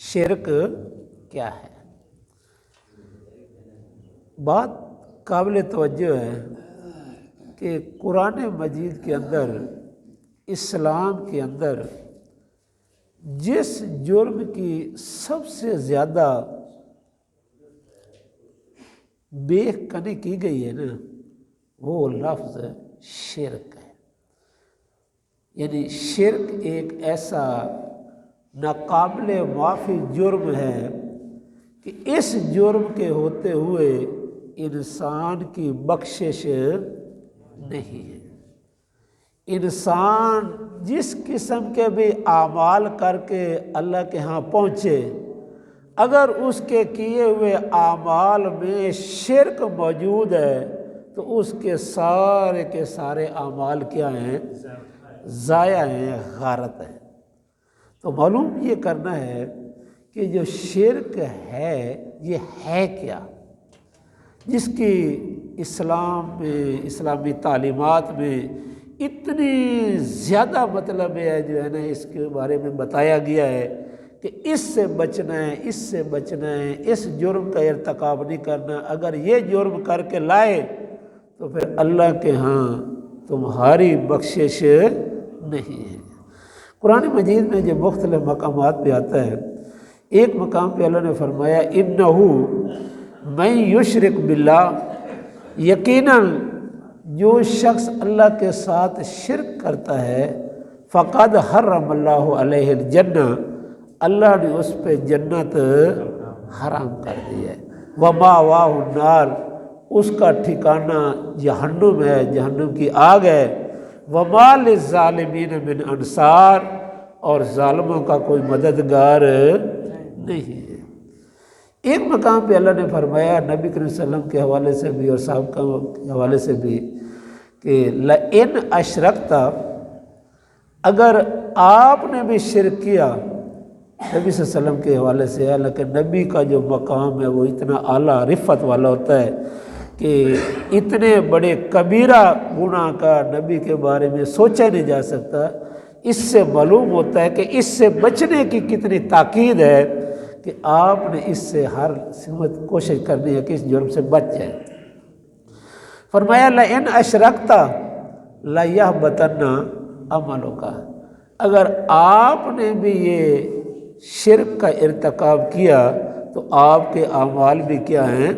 شرک کیا ہے؟ بات قابل توجہ ہے کہ قرآن مجید کے اندر، اسلام کے اندر جس جرم کی سب سے زیادہ بیخ کنی کی گئی ہے نا، وہ لفظ شرک ہے۔ یعنی شرک ایک ایسا ناقابل معافی جرم ہے کہ اس جرم کے ہوتے ہوئے انسان کی بخشش نہیں ہے۔ انسان جس قسم کے بھی اعمال کر کے اللہ کے ہاں پہنچے، اگر اس کے کیے ہوئے اعمال میں شرک موجود ہے تو اس کے سارے اعمال کیا ہیں؟ ضائع ہیں، غارت ہیں۔ تو معلوم یہ کرنا ہے کہ جو شرک ہے یہ ہے کیا، جس کی اسلام میں، اسلامی تعلیمات میں اتنی زیادہ مطلب ہے جو ہے نا اس کے بارے میں بتایا گیا ہے کہ اس سے بچنا ہے، اس سے بچنا ہے، اس جرم کا ارتکاب نہیں کرنا۔ اگر یہ جرم کر کے لائے تو پھر اللہ کے ہاں تمہاری بخشش نہیں ہے۔ قرآن مجید میں جو مختلف مقامات پہ آتا ہے، ایک مقام پہ اللہ نے فرمایا انہو من یشرک باللہ، یقیناً جو شخص اللہ کے ساتھ شرک کرتا ہے، فقد حرم اللہ علیہ الجنہ، اللہ نے اس پہ جنت حرام کر دی ہے، ومأواہ النار، اس کا ٹھکانہ جہنم ہے، جہنم کی آگ ہے، وما للظالمین من انصار، اور ظالموں کا کوئی مددگار نہیں ہے۔ ایک مقام پہ اللہ نے فرمایا نبی کریم صلی اللہ علیہ وسلم کے حوالے سے بھی اور صحابہ کے حوالے سے بھی کہ لئن اشرکت، اگر آپ نے بھی شرک کیا، نبی صلی اللہ علیہ وسلم کے حوالے سے ہے، لیکن نبی کا جو مقام ہے وہ اتنا اعلیٰ رفعت والا ہوتا ہے کہ اتنے بڑے کبیرہ گناہ کا نبی کے بارے میں سوچا نہیں جا سکتا۔ اس سے معلوم ہوتا ہے کہ اس سے بچنے کی کتنی تاکید ہے کہ آپ نے اس سے ہر سمت کوشش کرنی ہے کہ اس جرم سے بچ جائے۔ فرمایا لئن اشرکت لیحبطن عملک، اگر آپ نے بھی یہ شرک کا ارتکاب کیا تو آپ کے اعمال بھی کیا ہیں؟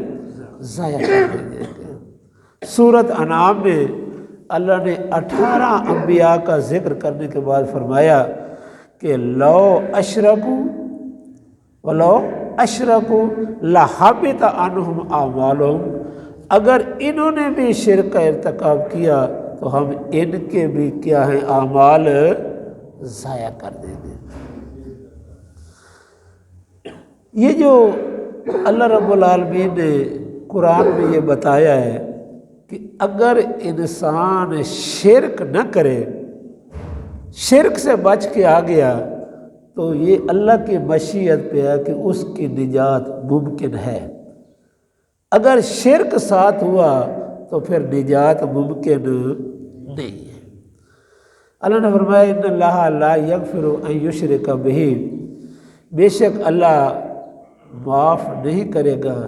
ضائع کر دیں گے۔ سورۃ انعام میں اللہ نے 18 انبیاء کا ذکر کرنے کے بعد فرمایا کہ لو اشرکوا ولو اشرکوا لحبط عنہم اعمالہم، اگر انہوں نے بھی شرک کا ارتکاب کیا تو ہم ان کے بھی کیا ہیں؟ اعمال ضائع کر دیں گے۔ یہ جو اللہ رب العالمین نے قرآن میں یہ بتایا ہے کہ اگر انسان شرک نہ کرے، شرک سے بچ کے آ گیا تو یہ اللہ کی مشیت پہ ہے کہ اس کی نجات ممکن ہے۔ اگر شرک ساتھ ہوا تو پھر نجات ممکن نہیں ہے۔ اللہ نے فرمایا ان اللہ لا یغفر ان یشرک بہ، بے شک اللہ معاف نہیں کرے گا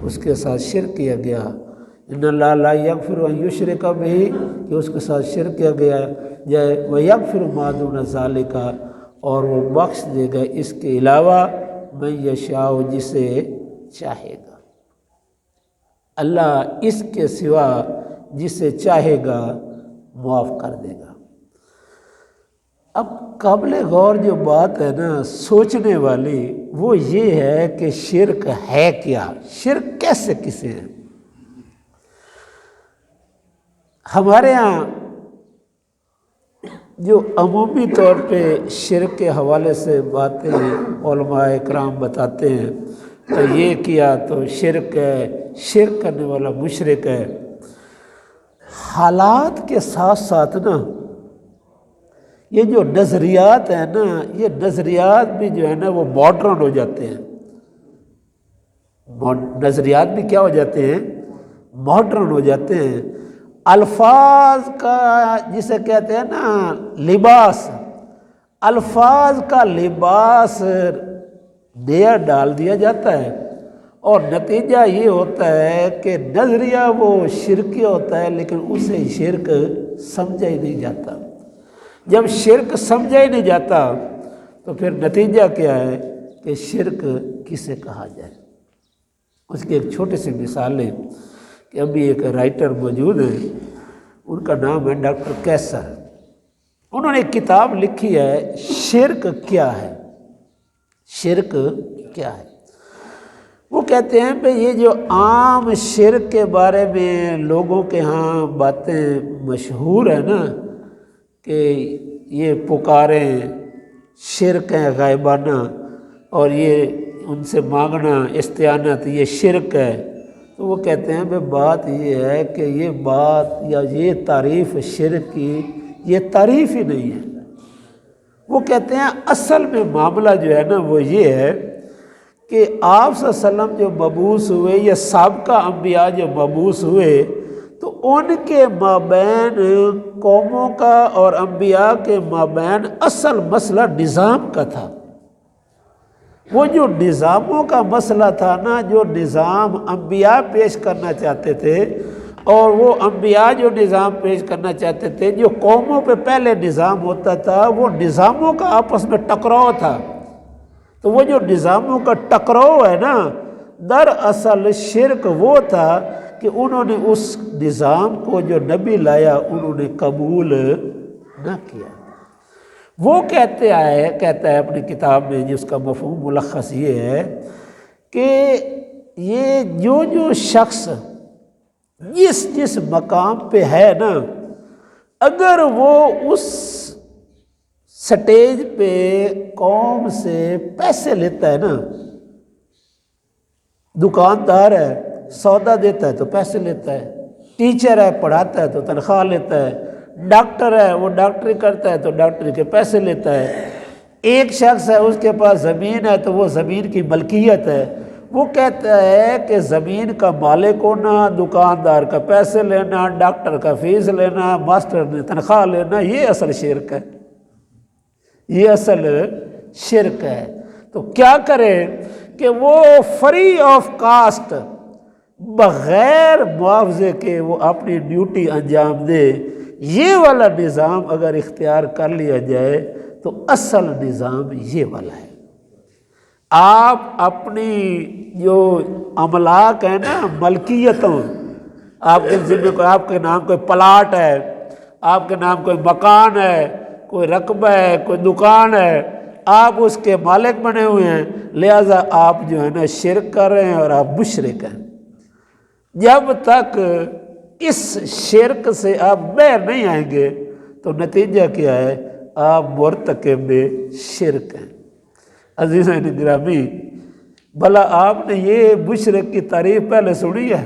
اس کے ساتھ شرک کیا گیا۔ ان اللہ لا یغفر ان یشرک بہ، کہ اس کے ساتھ شرک کیا گیا جائے، ویغفر ما دون ذالک، اور وہ بخش دے گا اس کے علاوہ من یشاء، جسے چاہے گا۔ اللہ اس کے سوا جسے چاہے گا معاف کر دے گا۔ اب قابل غور جو بات ہے نا سوچنے والی، وہ یہ ہے کہ شرک ہے کیا، شرک کیسے کسے ہے؟ ہمارے ہاں جو عمومی طور پہ شرک کے حوالے سے باتیں علماء اکرام بتاتے ہیں تو یہ کیا تو شرک ہے، شرک کرنے والا مشرک ہے۔ حالات کے ساتھ ساتھ نا یہ جو نظریات ہیں نا، یہ نظریات بھی جو ہے نا وہ ماڈرن ہو جاتے ہیں۔ نظریات بھی کیا ہو جاتے ہیں؟ ماڈرن ہو جاتے ہیں۔ الفاظ کا جسے کہتے ہیں نا لباس، الفاظ کا لباس نیا ڈال دیا جاتا ہے، اور نتیجہ یہ ہوتا ہے کہ نظریہ وہ شرکی ہوتا ہے لیکن اسے شرک سمجھا ہی نہیں جاتا۔ جب شرک سمجھا ہی نہیں جاتا تو پھر نتیجہ کیا ہے کہ شرک کسے کہا جائے۔ اس کی ایک چھوٹی سی مثال ہے کہ ابھی ایک رائٹر موجود ہے، ان کا نام ہے ڈاکٹر کیسر۔ انہوں نے ایک کتاب لکھی ہے شرک کیا ہے، شرک کیا ہے۔ وہ کہتے ہیں کہ یہ جو عام شرک کے بارے میں لوگوں کے ہاں باتیں مشہور ہیں نا، کہ یہ پکاریں شرک ہے غائبانہ، اور یہ ان سے مانگنا استعانت یہ شرک ہے، تو وہ کہتے ہیں کہ بات یہ ہے کہ یہ بات یا یہ تعریف شرک کی یہ تعریف ہی نہیں ہے۔ وہ کہتے ہیں اصل میں معاملہ جو ہے نا وہ یہ ہے کہ آپ صلی اللہ علیہ وسلم جو مبعوث ہوئے یا سابقہ انبیاء جو مبعوث ہوئے تو ان کے مابین قوموں کا اور انبیاء کے مابین اصل مسئلہ نظام کا تھا۔ وہ جو نظاموں کا مسئلہ تھا نا، جو نظام انبیاء پیش کرنا چاہتے تھے، اور وہ انبیاء جو نظام پیش کرنا چاہتے تھے، جو قوموں پہ پہلے نظام ہوتا تھا وہ نظاموں کا آپس میں ٹکراؤ تھا۔ تو وہ جو نظاموں کا ٹکراؤ ہے نا، دراصل شرک وہ تھا کہ انہوں نے اس نظام کو جو نبی لایا انہوں نے قبول نہ کیا۔ وہ کہتا ہے اپنی کتاب میں، جس کا مفہوم ملخص یہ ہے کہ یہ جو شخص جس مقام پہ ہے نا، اگر وہ اس سٹیج پہ قوم سے پیسے لیتا ہے نا، دکاندار ہے سودا دیتا ہے تو پیسے لیتا ہے، ٹیچر ہے پڑھاتا ہے تو تنخواہ لیتا ہے، ڈاکٹر ہے وہ ڈاکٹری کرتا ہے تو ڈاکٹری کے پیسے لیتا ہے، ایک شخص ہے اس کے پاس زمین ہے تو وہ زمین کی ملکیت ہے، وہ کہتا ہے کہ زمین کا مالک ہونا، دکاندار کا پیسے لینا، ڈاکٹر کا فیس لینا، ماسٹر نے تنخواہ لینا، یہ اصل شرک ہے، یہ اصل شرک ہے۔ تو کیا کرے کہ وہ فری آف کاسٹ بغیر معاوضے کے وہ اپنی ڈیوٹی انجام دے۔ یہ والا نظام اگر اختیار کر لیا جائے تو اصل نظام یہ والا ہے۔ آپ اپنی جو املاک ہیں نا، ملکیتوں، آپ کے ذمہ کوئی آپ کے نام کوئی پلاٹ ہے، آپ کے نام کوئی مکان ہے، کوئی رقبہ ہے، کوئی دکان ہے، آپ اس کے مالک بنے ہوئے ہیں، لہذا آپ جو ہے نا شرک کر رہے ہیں اور آپ مشرک ہیں۔ جب تک اس شرک سے آپ باہر نہیں آئیں گے تو نتیجہ کیا ہے؟ آپ مرتکب شرک ہیں۔ عزیزان گرامی، بھلا آپ نے یہ مشرک کی تعریف پہلے سنی ہے؟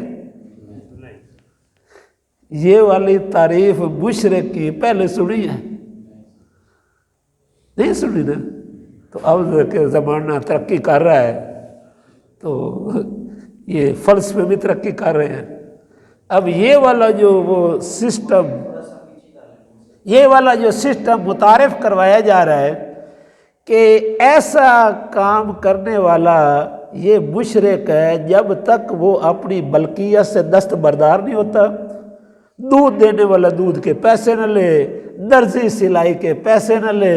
یہ والی تعریف مشرک کی پہلے سنی ہے؟ نہیں سنی نا؟ تو اب کہ زمانہ ترقی کر رہا ہے تو یہ فلسفے بھی ترقی کر رہے ہیں۔ اب یہ والا جو سسٹم متعارف کروایا جا رہا ہے کہ ایسا کام کرنے والا یہ مشرک ہے جب تک وہ اپنی ملکیت سے دستبردار نہیں ہوتا، دودھ دینے والا دودھ کے پیسے نہ لے، درزی سلائی کے پیسے نہ لے،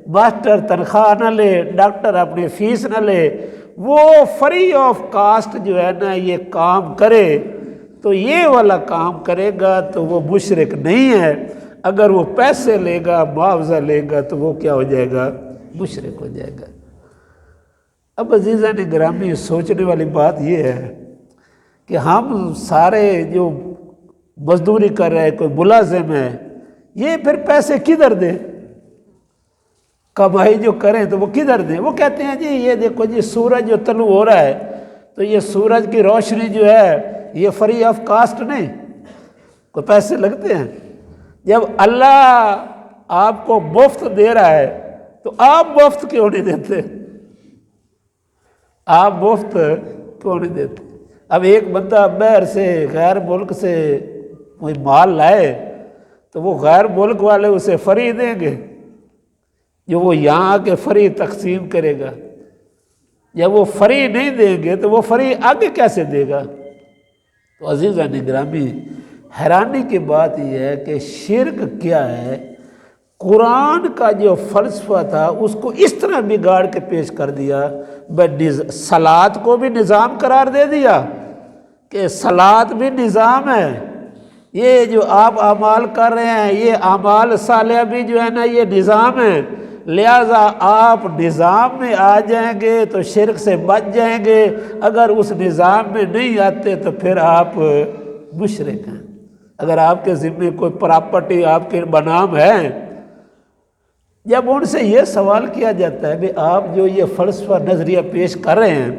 ماسٹر تنخواہ نہ لے، ڈاکٹر اپنی فیس نہ لے، وہ فری آف کاسٹ جو ہے نا یہ کام کرے، تو یہ والا کام کرے گا تو وہ مشرک نہیں ہے۔ اگر وہ پیسے لے گا، معاوضہ لے گا، تو وہ کیا ہو جائے گا؟ مشرک ہو جائے گا۔ اب عزیزان گرامی، سوچنے والی بات یہ ہے کہ ہم سارے جو مزدوری کر رہے ہیں، کوئی ملازم ہے، یہ پھر پیسے کدھر دیں؟ کمائی جو کریں تو وہ کدھر دیں؟ وہ کہتے ہیں جی یہ دیکھو جی سورج جو طلوع ہو رہا ہے تو یہ سورج کی روشنی جو ہے یہ فری آف کاسٹ نہیں، کوئی پیسے لگتے ہیں۔ جب اللہ آپ کو مفت دے رہا ہے تو آپ مفت کیوں نہیں دیتے؟ آپ مفت کیوں نہیں دیتے؟ اب ایک بندہ باہر سے غیر ملک سے کوئی مال لائے تو وہ غیر ملک والے اسے فری دیں گے جو وہ یہاں آ کے فری تقسیم کرے گا؟ جب وہ فری نہیں دیں گے تو وہ فری آگے کیسے دے گا؟ تو عزیزان گرامی، حیرانی کی بات یہ ہے کہ شرک کیا ہے؟ قرآن کا جو فلسفہ تھا اس کو اس طرح بگاڑ کے پیش کر دیا، صلاۃ کو بھی نظام قرار دے دیا کہ صلاۃ بھی نظام ہے، یہ جو آپ اعمال کر رہے ہیں یہ اعمال صالحہ بھی جو ہے نا یہ نظام ہے، لہذا آپ نظام میں آ جائیں گے تو شرک سے بچ جائیں گے، اگر اس نظام میں نہیں آتے تو پھر آپ مشرک ہیں۔ اگر آپ کے ذمے کوئی پراپرٹی آپ کے بنام ہے، جب ان سے یہ سوال کیا جاتا ہے کہ آپ جو یہ فلسفہ نظریہ پیش کر رہے ہیں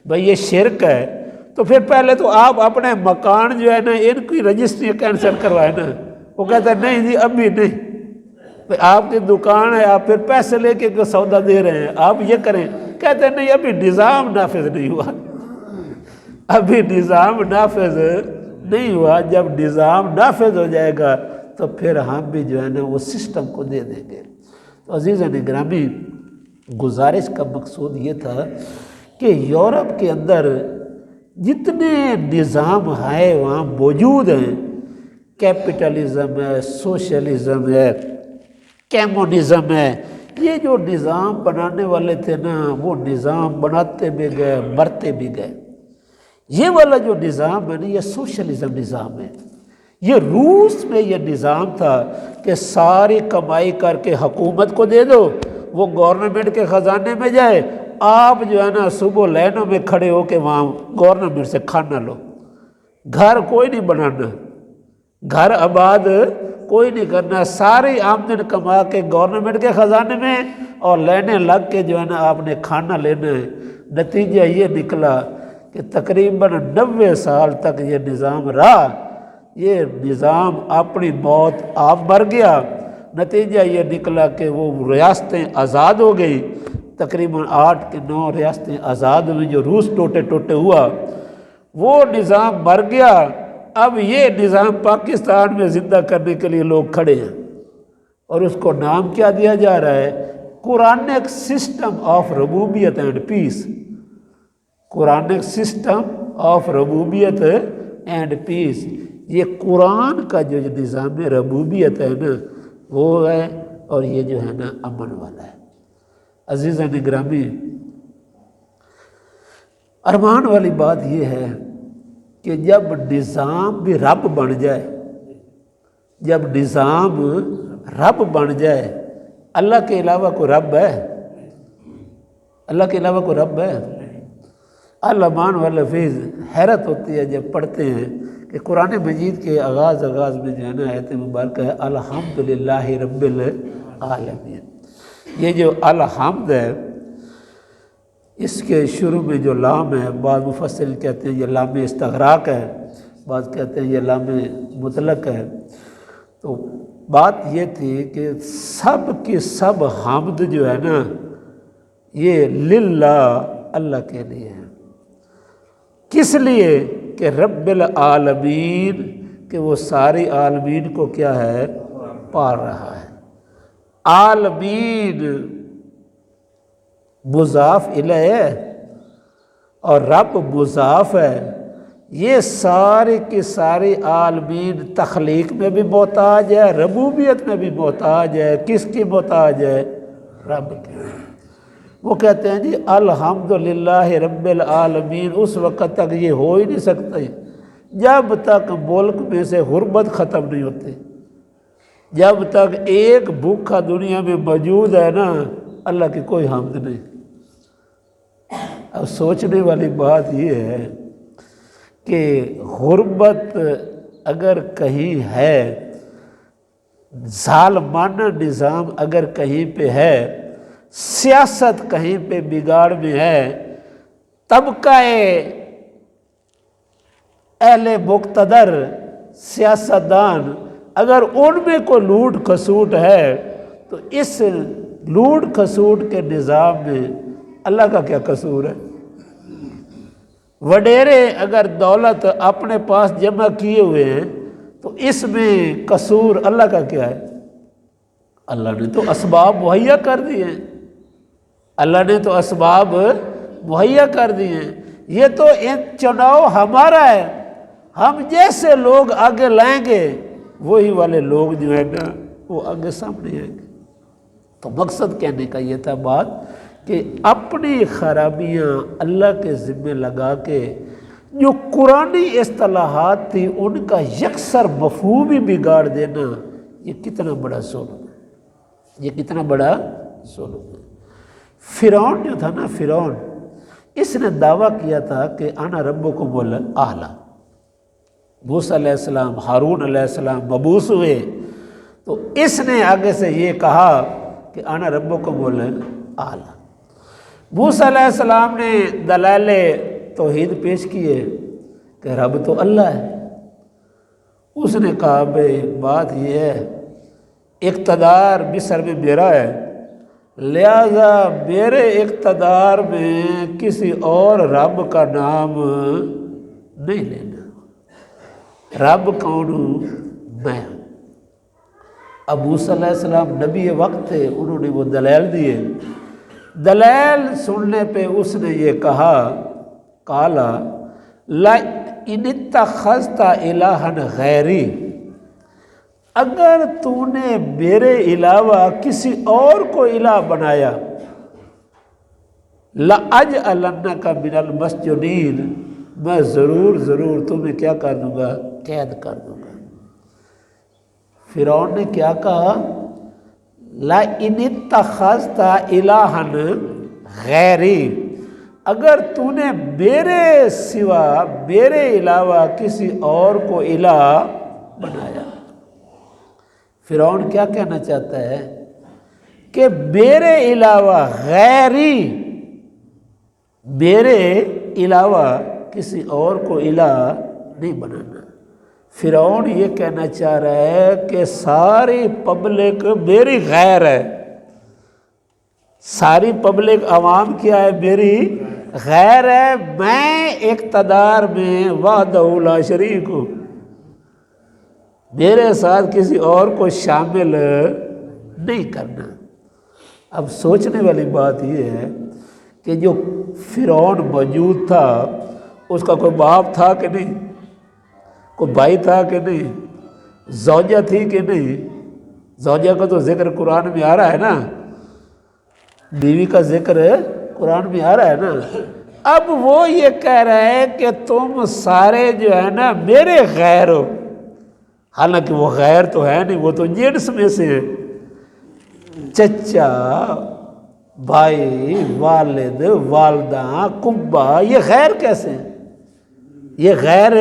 بھئی یہ شرک ہے، تو پھر پہلے تو آپ اپنے مکان جو ہے نا ان کی رجسٹری کینسل کروائے نا۔ وہ کہتا ہے نہیں جی ابھی نہیں، آپ کی دکان ہے، آپ پھر پیسے لے کے سودا دے رہے ہیں، آپ یہ کریں، کہتے ہیں نہیں ابھی نظام نافذ نہیں ہوا، ابھی نظام نافذ نہیں ہوا، جب نظام نافذ ہو جائے گا تو پھر ہم بھی جو ہے نا وہ سسٹم کو دے دیں گے۔ تو عزیزان گرامی، گزارش کا مقصود یہ تھا کہ یورپ کے اندر جتنے نظام ہیں وہاں موجود ہیں، کیپٹلزم ہے، سوشلزم ہے، کیمونزم ہے، یہ جو نظام بنانے والے تھے نا وہ نظام بناتے بھی گئے مرتے بھی گئے۔ یہ والا جو نظام ہے نا یہ سوشلزم نظام ہے۔ یہ روس میں یہ نظام تھا کہ ساری کمائی کر کے حکومت کو دے دو، وہ گورنمنٹ کے خزانے میں جائے، آپ جو ہے نا صبح لائنوں میں کھڑے ہو کے وہاں گورنمنٹ سے کھانا لو، گھر کوئی نہیں بنانا، گھر آباد کوئی نہیں کرنا، ساری آمدن کما کے گورنمنٹ کے خزانے میں اور لائنیں لگ کے جو ہے نا آپ نے کھانا لینا ہے۔ نتیجہ یہ نکلا کہ تقریباً 90 سال تک یہ نظام رہا، یہ نظام اپنی موت آپ مر گیا۔ نتیجہ یہ نکلا کہ وہ ریاستیں آزاد ہو گئی، تقریباً 8 کہ 9 ریاستیں آزاد ہوئی، جو روس ٹوٹے ٹوٹے ہوا وہ نظام مر گیا۔ اب یہ نظام پاکستان میں زندہ کرنے کے لیے لوگ کھڑے ہیں، اور اس کو نام کیا دیا جا رہا ہے؟ قرآنک سسٹم آف ربوبیت and peace. Quranic system of ربوبیت اینڈ پیس، یہ قرآن کا جو نظام ربوبیت ہے نا وہ ہے، اور یہ جو ہے نا امن والا ہے۔ عزیزان گرامی، ارمان والی بات یہ ہے کہ جب نظام بھی رب بن جائے، جب نظام رب بن جائے، اللہ کے علاوہ کوئی رب ہے؟ اللہ کے علاوہ کوئی رب ہے؟ الامان واللفظ حیرت ہوتی ہے جب پڑھتے ہیں کہ قرآن مجید کے آغاز میں جو ہے نا آیت مبارکہ ہے الحمدللہ رب العالمین۔ یہ جو الحمد ہے اس کے شروع میں جو لام ہے، بعض مفسر کہتے ہیں یہ لام استغراق ہے، بعض کہتے ہیں یہ لام مطلق ہے۔ تو بات یہ تھی کہ سب کی سب حمد جو ہے نا یہ للہ، اللہ کے لیے ہے۔ کس لیے؟ کہ رب العالمین، کہ وہ ساری عالمین کو کیا ہے؟ پال رہا ہے۔ عالمین مضاف الیہ ہے اور رب مضاف ہے۔ یہ سارے کی ساری عالمین تخلیق میں بھی محتاج ہے، ربوبیت میں بھی محتاج ہے۔ کس کی محتاج ہے؟ رب کی۔ وہ کہتے ہیں جی الحمدللہ رب العالمین، اس وقت تک یہ ہو ہی نہیں سکتا جب تک ملک میں سے غربت ختم نہیں ہوتی، جب تک ایک بھوکا دنیا میں موجود ہے نا اللہ کی کوئی حمد نہیں۔ اب سوچنے والی بات یہ ہے کہ غربت اگر کہیں ہے، ظالمانہ نظام اگر کہیں پہ ہے، سیاست کہیں پہ بگاڑ میں ہے، طبقہ اہل مقتدر سیاستدان اگر ان میں کوئی لوٹ کھسوٹ ہے تو اس لوٹ کھسوٹ کے نظام میں اللہ کا کیا قصور ہے؟ وڈیرے اگر دولت اپنے پاس جمع کیے ہوئے ہیں تو اس میں قصور اللہ کا کیا ہے؟ اللہ نے تو اسباب مہیا کر دیے ہیں، اللہ نے تو اسباب مہیا کر دی ہیں۔ یہ تو چناؤ ہمارا ہے، ہم جیسے لوگ آگے لائیں گے وہی والے لوگ جو ہے نا وہ آگے سامنے آئیں گے۔ تو مقصد کہنے کا یہ تھا بات کہ اپنی خرابیاں اللہ کے ذمے لگا کے جو قرآنی اصطلاحات تھی ان کا یکسر مفہوم ہی بگاڑ دینا، یہ کتنا بڑا ظلم ہے، یہ کتنا بڑا ظلم ہے۔ فرعون جو تھا نا، فرعون اس نے دعویٰ کیا تھا کہ انا ربکم الاعلیٰ۔ موسیٰ علیہ السلام، ہارون علیہ السلام مبعوث ہوئے تو اس نے آگے سے یہ کہا کہ انا ربکم الاعلیٰ۔ موسیٰ علیہ السلام نے دلائل توحید پیش کیے کہ رب تو اللہ ہے۔ اس نے کہا بھئی بات یہ ہے، اقتدار مصر میں میرا ہے، لہذا میرے اقتدار میں کسی اور رب کا نام نہیں لینا۔ رب کون ہوں؟ میں ہوں۔ اب موسیٰ علیہ السلام نبی وقت تھے، انہوں نے وہ دلائل دیے۔ دلائل سننے پہ اس نے یہ کہا قالا لئن اتخذت الہا غیری، اگر تو نے میرے علاوہ کسی اور کو الہ بنایا، لأجعلنک من المسجونین، میں ضرور تمہیں کیا کر دوں گا؟ قید کر دوں گا۔ فرعون نے کیا کہا؟ لئن اتخذت الہا غیری، اگر تو نے میرے سوا، میرے علاوہ کسی اور کو الہ بنایا۔ فرعون کیا کہنا چاہتا ہے کہ میرے علاوہ غیری، میرے علاوہ کسی اور کو الہ نہیں بنانا۔ فرعون یہ کہنا چاہ رہا ہے کہ ساری پبلک میری غیر ہے، ساری پبلک عوام کیا ہے؟ میری غیر ہے، میں اقتدار میں وحدہ لا شریک ہوں، میرے ساتھ کسی اور کو شامل نہیں کرنا۔ اب سوچنے والی بات یہ ہے کہ جو فرعون موجود تھا اس کا کوئی باپ تھا کہ نہیں؟ کوئی بھائی تھا کہ نہیں؟ زوجہ تھی کہ نہیں؟ زوجہ کا تو ذکر قرآن میں آ رہا ہے نا، بیوی کا ذکر قرآن میں آ رہا ہے نا۔ اب وہ یہ کہہ رہا ہے کہ تم سارے جو ہے نا میرے غیر ہو، حالانکہ وہ غیر تو ہے نہیں، وہ تو جنس میں سے ہے۔ چچا، بھائی، والد، والدہ، قبہ، یہ غیر کیسے ہیں؟ یہ غیر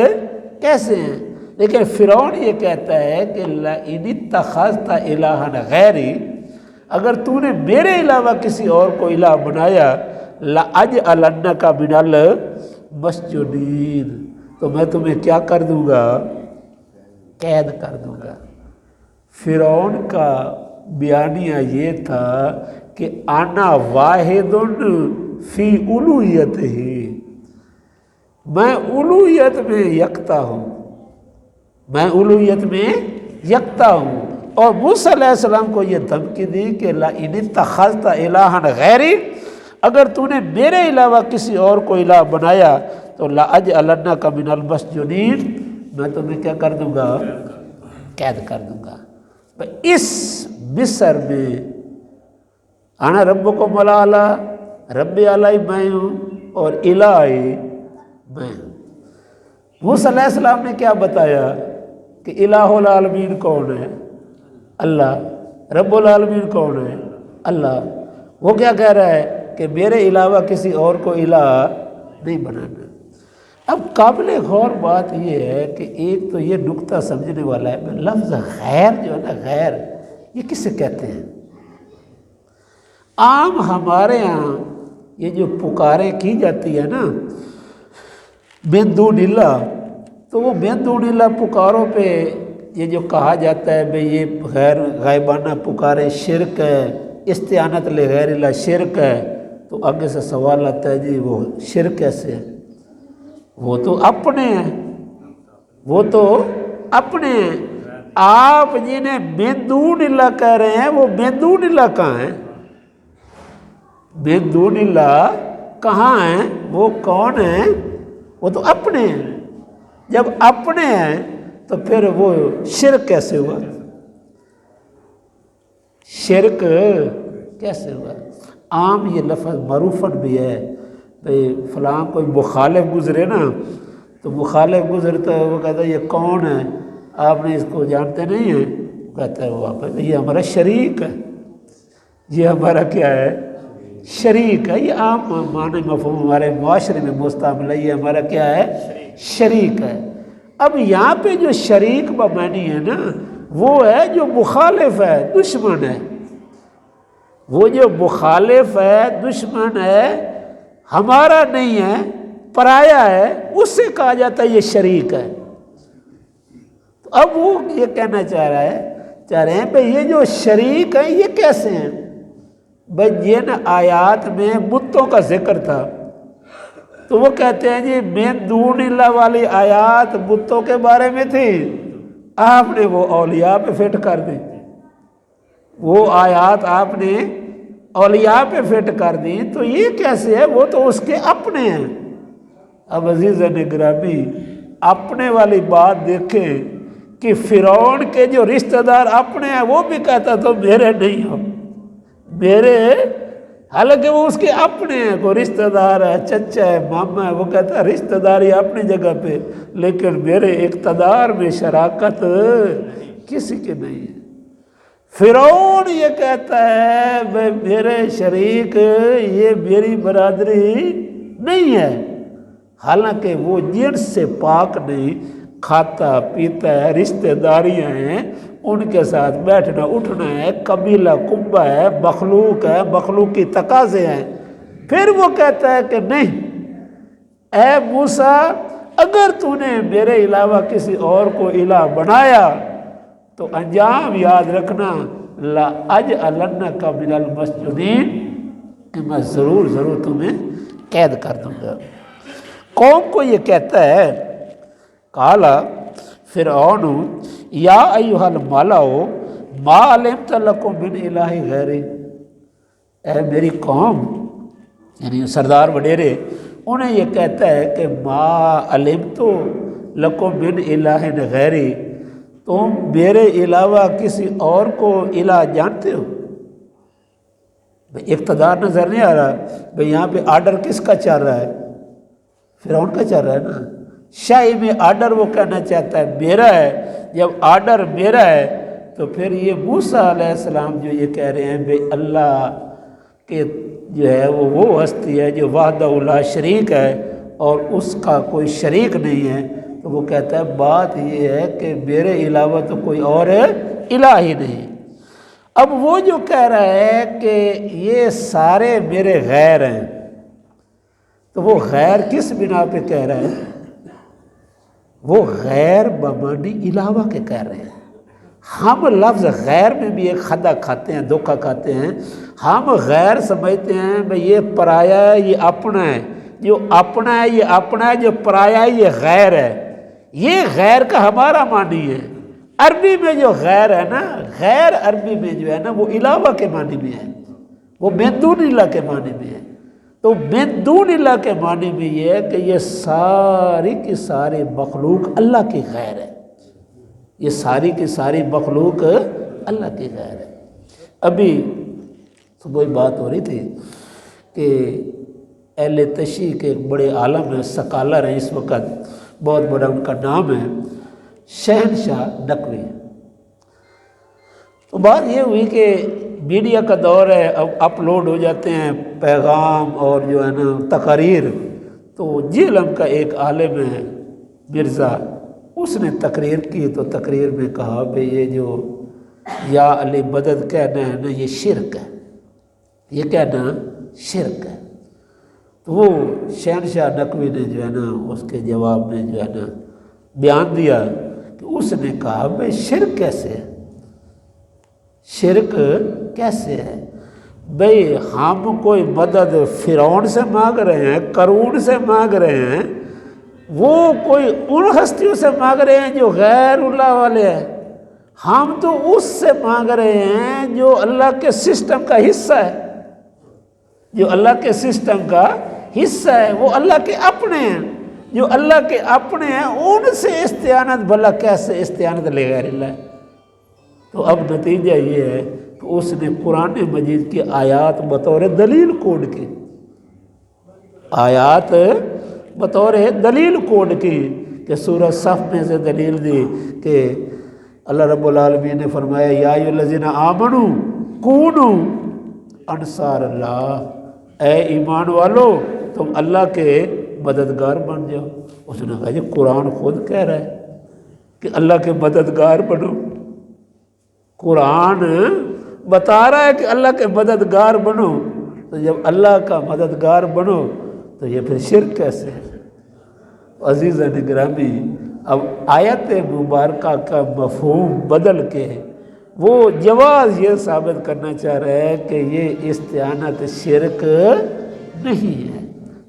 کیسے ہیں؟ لیکن فرعون یہ کہتا ہے کہ لئن اتخذت الہا غیری، اگر تو نے میرے علاوہ کسی اور کو الہ بنایا، لأجعلنک من المسجونین، تو میں تمہیں کیا کر دوں گا؟ قید کر دوں گا۔ فرعون کا بیانیہ یہ تھا کہ انا واحد فی الوہیتہ، میں الوہیت میں یکتا ہوں، میں الوہیت میں یکتا ہوں۔ اور موسیٰ علیہ السلام کو یہ دھمکی دی کہ لئن اتخذت الہا غیری، اگر تو نے میرے علاوہ کسی اور کو الہ بنایا تو لأجعلنک من المسجونین، میں تمہیں کیا کر دوں گا؟ قید کر دوں گا۔ اس مصر میں انا ربکم الاعلیٰ، رب اعلیٰ میں ہوں اور الہ میں ہوں۔ موسیٰ علیہ السلام نے کیا بتایا کہ الہ العالمین کون ہے؟ اللہ۔ رب العالمین کون ہے؟ اللہ۔ وہ کیا کہہ رہا ہے کہ میرے علاوہ کسی اور کو الہ نہیں بنانا۔ اب قابل غور بات یہ ہے کہ ایک تو یہ نکتہ سمجھنے والا ہے، لفظ غیر جو ہے نا، غیر یہ کسے کہتے ہیں؟ عام ہمارے ہاں یہ جو پکاریں کی جاتی ہے نا من دون اللہ، تو وہ من دون اللہ پکاروں پہ یہ جو کہا جاتا ہے بھئی یہ غیر غائبانہ پکارے شرک ہے، استعانت لغیر اللہ شرک ہے، تو آگے سے سوال آتا ہے جی وہ شرک کیسے ہے؟ وہ تو اپنے ہیں، وہ تو اپنے ہیں۔ آپ جنہیں من دون اللہ کہہ رہے ہیں وہ من دون اللہ کہاں ہیں؟ من دون اللہ کہاں ہیں؟ وہ کون ہیں؟ وہ تو اپنے ہیں۔ جب اپنے ہیں تو پھر وہ شرک کیسے ہوا؟ شرک کیسے ہوا؟ عام یہ لفظ معروفت بھی ہے، بھئی فلاں کوئی مخالف گزرے نا، تو مخالف گزرتا ہے، وہ کہتا ہے یہ کون ہے؟ آپ نے اس کو جانتے نہیں ہیں؟ کہتا ہے وہ یہ ہمارا شریک ہے، یہ ہمارا کیا ہے؟ شریک ہے۔ یہ عام معنی مفہوم ہمارے معاشرے میں مستعمل ہے، یہ ہمارا کیا ہے؟ شریک ہے۔ اب یہاں پہ جو شریک بمعنی ہے نا، وہ ہے جو مخالف ہے، دشمن ہے۔ وہ جو مخالف ہے، دشمن ہے، ہمارا نہیں ہے، پرایا ہے، اس سے کہا جاتا ہے یہ شریک ہے۔ تو اب وہ یہ کہنا چاہ رہے ہیں بھئی یہ جو شریک ہیں یہ کیسے ہیں؟ بھئی جن آیات میں بتوں کا ذکر تھا تو وہ کہتے ہیں جی من دون اللہ والی آیات بتوں کے بارے میں تھی، آپ نے وہ اولیاء پہ فٹ کر دی۔ وہ آیات آپ نے اولیاء پہ فٹ کر دی، تو یہ کیسے ہے؟ وہ تو اس کے اپنے ہیں۔ اب عزیزان گرامی، اپنے والی بات دیکھیں کہ فرعون کے جو رشتہ دار اپنے ہیں، وہ بھی کہتا تو میرے نہیں ہو، میرے، حالانکہ وہ اس کے اپنے ہیں، کوئی رشتہ دار ہے، چچا ہے، ماما ہے، وہ کہتا ہے رشتہ داری اپنی جگہ پہ، لیکن میرے اقتدار میں شراکت کسی کے نہیں ہے۔ فرعون یہ کہتا ہے بھئی میرے شریک، یہ میری برادری نہیں ہے، حالانکہ وہ جنس سے پاک نہیں، کھاتا پیتا ہے، رشتہ داریاں ہیں، ان کے ساتھ بیٹھنا اٹھنا ہے، قبیلہ کنبہ ہے، مخلوق ہے، مخلوق کی تقاضے ہیں۔ پھر وہ کہتا ہے کہ نہیں، اے موسیٰ اگر تو نے میرے علاوہ کسی اور کو الہ بنایا تو انجام یاد رکھنا، لَأَجْعَلَنَّكَ مِنَ الْمَسْجُونِينَ، کہ میں ضرور تمہیں قید کر دوں گا۔ قوم کو یہ کہتا ہے، قَالَ فرعون یا ایھا الملأ ما علمت لکم من الہ غیری، اے میری قوم، یعنی سردار وڈیرے، انہیں یہ کہتا ہے کہ ما علمت لکم من الہ غیری، تم میرے علاوہ کسی اور کو الہ جانتے ہو؟ اقتدار نظر نہیں آ رہا، بھئی یہاں پہ آرڈر کس کا چل رہا ہے؟ فرعون کا چل رہا ہے نا۔ شاہی میں آرڈر وہ کہنا چاہتا ہے میرا ہے، جب آرڈر میرا ہے تو پھر یہ موسیٰ علیہ السلام جو یہ کہہ رہے ہیں بھئی اللہ کے جو ہے وہ ہستی ہے جو وحدہ لا شریک ہے اور اس کا کوئی شریک نہیں ہے، تو وہ کہتا ہے بات یہ ہے کہ میرے علاوہ تو کوئی اور الہ ہی نہیں۔ اب وہ جو کہہ رہا ہے کہ یہ سارے میرے غیر ہیں، تو وہ غیر کس بنا پہ کہہ رہا ہے؟ وہ غیر بمعنی علاوہ کے کہہ رہے ہیں۔ ہم لفظ غیر میں بھی ایک خطا کھاتے ہیں، دھوکہ کھاتے ہیں۔ ہم غیر سمجھتے ہیں بھئی یہ پرایا ہے، یہ اپنا ہے، جو اپنا ہے یہ اپنا ہے، جو پرایا ہے یہ غیر ہے۔ یہ غیر کا ہمارا معنی ہے۔ عربی میں جو غیر ہے نا، غیر عربی میں جو ہے نا وہ علاوہ کے معنی میں ہے، وہ من دون اللہ کے معنی میں ہے۔ تو من دون اللہ کے معنی میں یہ ہے کہ یہ ساری کی ساری مخلوق اللہ کی غیر ہے، یہ ساری کی ساری مخلوق اللہ کی غیر ہے۔ ابھی صبح بات ہو رہی تھی کہ اہل تشیع کے ایک بڑے عالم ہیں، سکالر ہیں اس وقت، بہت بڑا ان کا نام ہے شہنشاہ نقوی۔ تو بات یہ ہوئی کہ میڈیا کا دور ہے، اب اپلوڈ ہو جاتے ہیں پیغام اور جو ہے نا تقاریر، تو جیلم کا ایک عالم ہے مرزا، اس نے تقریر کی، تو تقریر میں کہا کہ یہ جو یا علی مدد کہنا ہے نا یہ شرک ہے، یہ کہنا شرک ہے۔ تو وہ شہنشاہ نقوی نے جو ہے نا اس کے جواب میں جو ہے نا بیان دیا کہ اس نے کہا بھئی شرک کیسے ہے؟ شرک کیسے ہے؟ بھئی ہم کوئی مدد فرعون سے مانگ رہے ہیں، قارون سے مانگ رہے ہیں، وہ کوئی ان ہستیوں سے مانگ رہے ہیں جو غیر اللہ والے ہیں، ہم تو اس سے مانگ رہے ہیں جو اللہ کے سسٹم کا حصہ ہے، جو اللہ کے سسٹم کا حصہ ہے وہ اللہ کے اپنے ہیں، جو اللہ کے اپنے ہیں ان سے استعانت بھلا کیسے استعانت لے غیر اللہ؟ تو اب نتیجہ یہ ہے کہ اس نے قرآن مجید کی آیات بطور دلیل کوڈ کی، آیات بطور دلیل کوڈ کی، کہ سورہ صف میں سے دلیل دی کہ اللہ رب العالمین نے فرمایا یا ایھا الذین آمنوا کونوا انصار اللہ، اے ایمان والو تم اللہ کے مددگار بن جاؤ۔ اس نے کہا جی قرآن خود کہہ رہا ہے کہ اللہ کے مددگار بنو، قرآن بتا رہا ہے کہ اللہ کے مددگار بنو، تو جب اللہ کا مددگار بنو تو یہ پھر شرک کیسے ہے؟ عزیزان گرامی، اب آیت مبارکہ کا مفہوم بدل کے وہ جواز یہ ثابت کرنا چاہ رہا ہے کہ یہ استعانت شرک نہیں ہے۔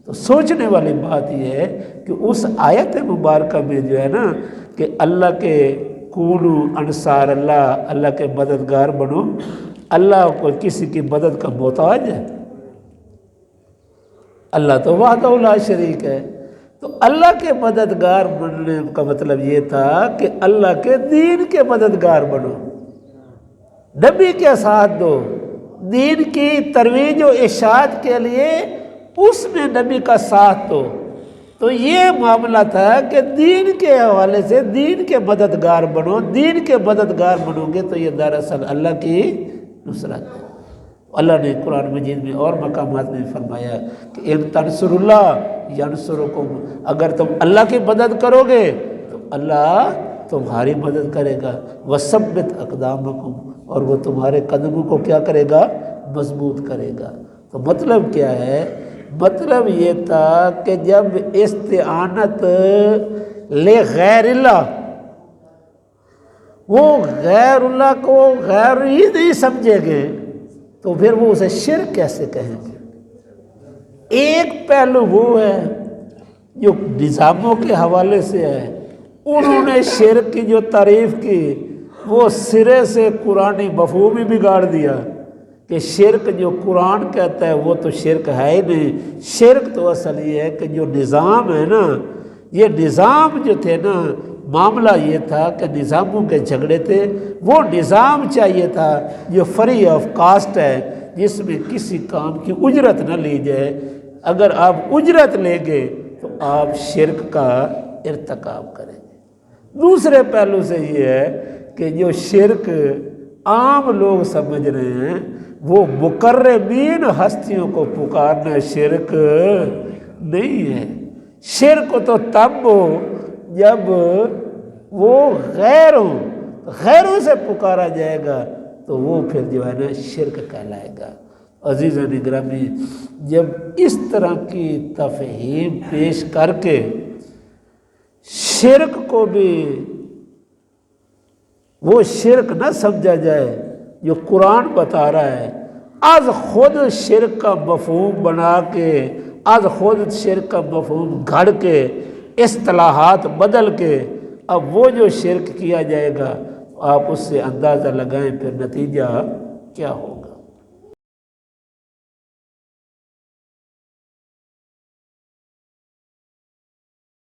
تو سوچنے والی بات یہ ہے کہ اس آیت مبارکہ میں جو ہے نا کہ اللہ کے کونو انصار اللہ، اللہ کے مددگار بنو، اللہ کو کسی کی مدد کا محتاج ہے؟ اللہ تو وحدہ لا شریک ہے۔ تو اللہ کے مددگار بننے کا مطلب یہ تھا کہ اللہ کے دین کے مددگار بنو، نبی کے ساتھ دو، دین کی ترویج و اشاعت کے لیے اس میں نبی کا ساتھ دو۔ تو یہ معاملہ تھا کہ دین کے حوالے سے دین کے مددگار بنو، دین کے مددگار بنو گے تو یہ دراصل اللہ کی نصرت ہے۔ اللہ نے قرآن مجید میں اور مقامات میں فرمایا کہ ان تنصروا اللہ ینصرکم، اگر تم اللہ کی مدد کرو گے تو اللہ تمہاری مدد کرے گا، وثبت اقدامکم، اور وہ تمہارے قدموں کو کیا کرے گا؟ مضبوط کرے گا۔ تو مطلب کیا ہے؟ مطلب یہ تھا کہ جب استعانت لے غیر اللہ، وہ غیر اللہ کو غیر ہی نہیں سمجھے گے تو پھر وہ اسے شرک کیسے کہیں گے؟ ایک پہلو وہ ہے جو نظاموں کے حوالے سے ہے، انہوں نے شرک کی جو تعریف کی وہ سرے سے قرآنی مفہوم ہی بگاڑ دیا کہ شرک جو قرآن کہتا ہے وہ تو شرک ہے ہی نہیں۔ شرک تو اصل یہ ہے کہ جو نظام ہے نا، یہ نظام جو تھے نا، معاملہ یہ تھا کہ نظاموں کے جھگڑے تھے، وہ نظام چاہیے تھا جو فری آف کاسٹ ہے، جس میں کسی کام کی اجرت نہ لی جائے۔ اگر آپ اجرت لیں گے تو آپ شرک کا ارتکاب کریں گے۔ دوسرے پہلو سے یہ ہے کہ جو شرک عام لوگ سمجھ رہے ہیں وہ مقربین ہستیوں کو پکارنا شرک نہیں ہے۔ شرک تو تب ہو جب وہ غیروں سے پکارا جائے گا تو وہ پھر جو ہے نا شرک کہلائے گا۔ عزیزان گرامی، جب اس طرح کی تفہیم پیش کر کے شرک کو بھی وہ شرک نہ سمجھا جائے جو قرآن بتا رہا ہے، از خود شرک کا مفہوم بنا کے، از خود شرک کا مفہوم گھڑ کے، اصطلاحات بدل کے اب وہ جو شرک کیا جائے گا آپ اس سے اندازہ لگائیں پھر نتیجہ کیا ہوگا۔